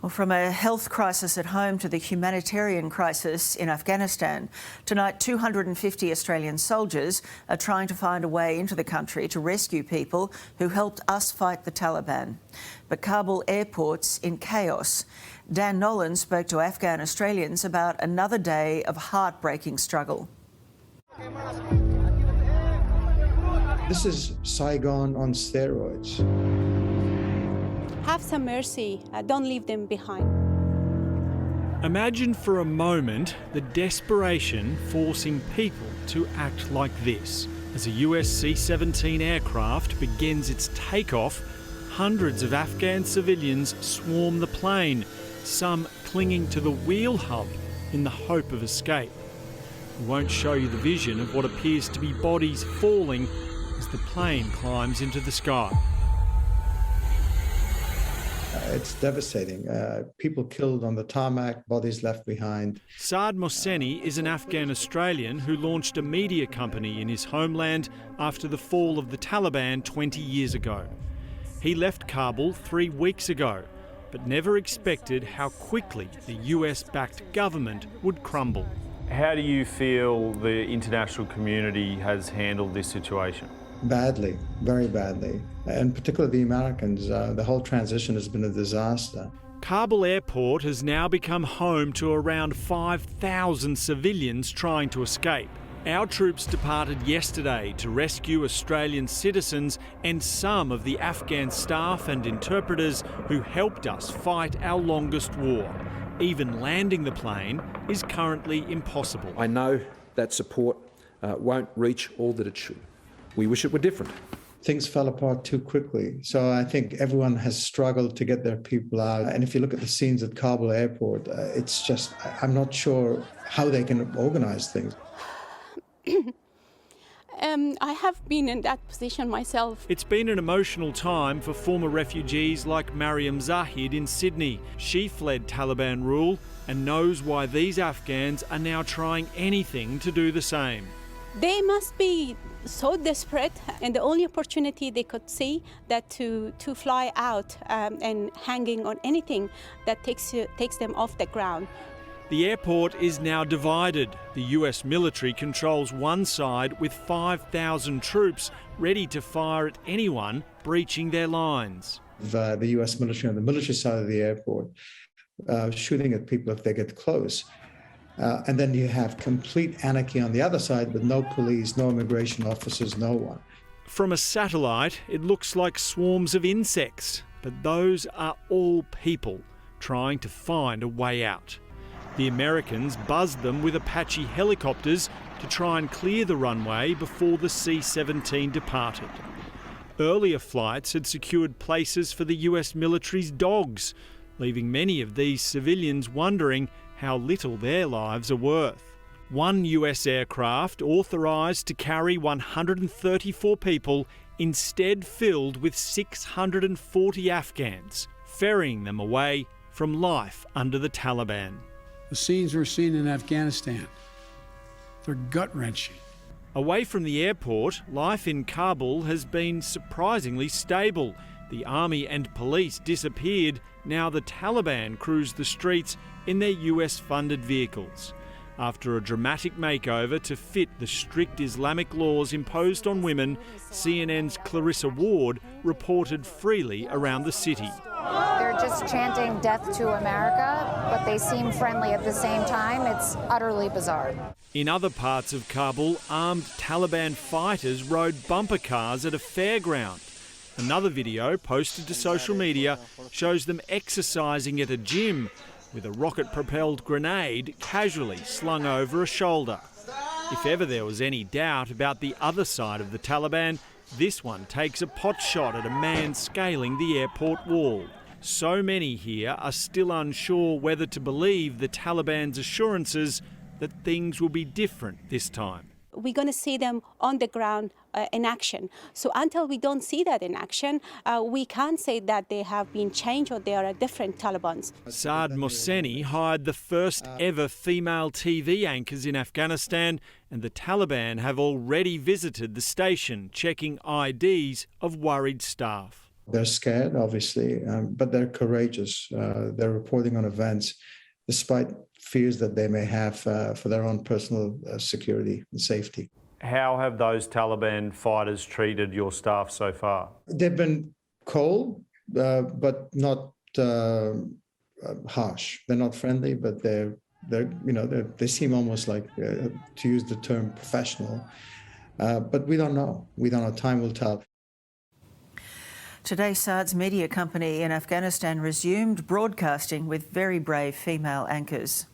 Well, from a health crisis at home to the humanitarian crisis in Afghanistan, tonight 250 Australian soldiers are trying to find a way into the country to rescue people who helped us fight the Taliban. But Kabul airport's in chaos. Dan Nolan spoke to Afghan Australians about another day of heartbreaking struggle. This is Saigon on steroids. Have some mercy, don't leave them behind. Imagine for a moment the desperation forcing people to act like this. As a US C-17 aircraft begins its takeoff, hundreds of Afghan civilians swarm the plane, some clinging to the wheel hub in the hope of escape. We won't show you the vision of what appears to be bodies falling as the plane climbs into the sky. It's devastating. People killed on the tarmac, bodies left behind. Saad Mohseni is an Afghan Australian who launched a media company in his homeland after the fall of the Taliban 20 years ago. He left Kabul 3 weeks ago, but never expected how quickly the US-backed government would crumble. How do you feel the international community has handled this situation? Badly, very badly. And particularly the Americans. The whole transition has been a disaster. Kabul airport has now become home to around 5,000 civilians trying to escape. Our troops departed yesterday to rescue Australian citizens and some of the Afghan staff and interpreters who helped us fight our longest war. Even landing the plane is currently impossible. I know that support won't reach all that it should. We wish it were different. Things fell apart too quickly. So I think everyone has struggled to get their people out. And if you look at the scenes at Kabul airport, it's just, I'm not sure how they can organize things. I have been in that position myself. It's been an emotional time for former refugees like Mariam Zahid in Sydney. She fled Taliban rule and knows why these Afghans are now trying anything to do the same. They must be so desperate, and the only opportunity they could see that to fly out and hanging on anything that takes them off the ground. The airport is now divided. The US military controls one side with 5,000 troops ready to fire at anyone breaching their lines. The US military on the military side of the airport shooting at people if they get close. And then you have complete anarchy on the other side with no police, no immigration officers, no one. From a satellite, it looks like swarms of insects, but those are all people trying to find a way out. The Americans buzzed them with Apache helicopters to try and clear the runway before the C-17 departed. Earlier flights had secured places for the US military's dogs, leaving many of these civilians wondering how little their lives are worth. One US aircraft, authorised to carry 134 people, instead filled with 640 Afghans, ferrying them away from life under the Taliban. The scenes we're seeing in Afghanistan, they're gut-wrenching. Away from the airport, life in Kabul has been surprisingly stable. The army and police disappeared. Now the Taliban cruise the streets in their US-funded vehicles. After a dramatic makeover to fit the strict Islamic laws imposed on women, CNN's Clarissa Ward reported freely around the city. They're just chanting death to America, but they seem friendly at the same time. It's utterly bizarre. In other parts of Kabul, armed Taliban fighters rode bumper cars at a fairground. Another video posted to social media shows them exercising at a gym with a rocket-propelled grenade casually slung over a shoulder. If ever there was any doubt about the other side of the Taliban, this one takes a pot shot at a man scaling the airport wall. So many here are still unsure whether to believe the Taliban's assurances that things will be different this time. We're going to see them on the ground in action. So until we don't see that in action, we can't say that they have been changed or they are different Talibans. Saad Mohseni hired the first ever female TV anchors in Afghanistan, and the Taliban have already visited the station, checking IDs of worried staff. They're scared, obviously, but they're courageous. They're reporting on events despite fears that they may have for their own personal security and safety. How have those Taliban fighters treated your staff so far? They've been cold, but not harsh. They're not friendly, but they seem almost like, to use the term, professional. But we don't know. We don't know. Time will tell. Today, Saad's media company in Afghanistan resumed broadcasting with very brave female anchors.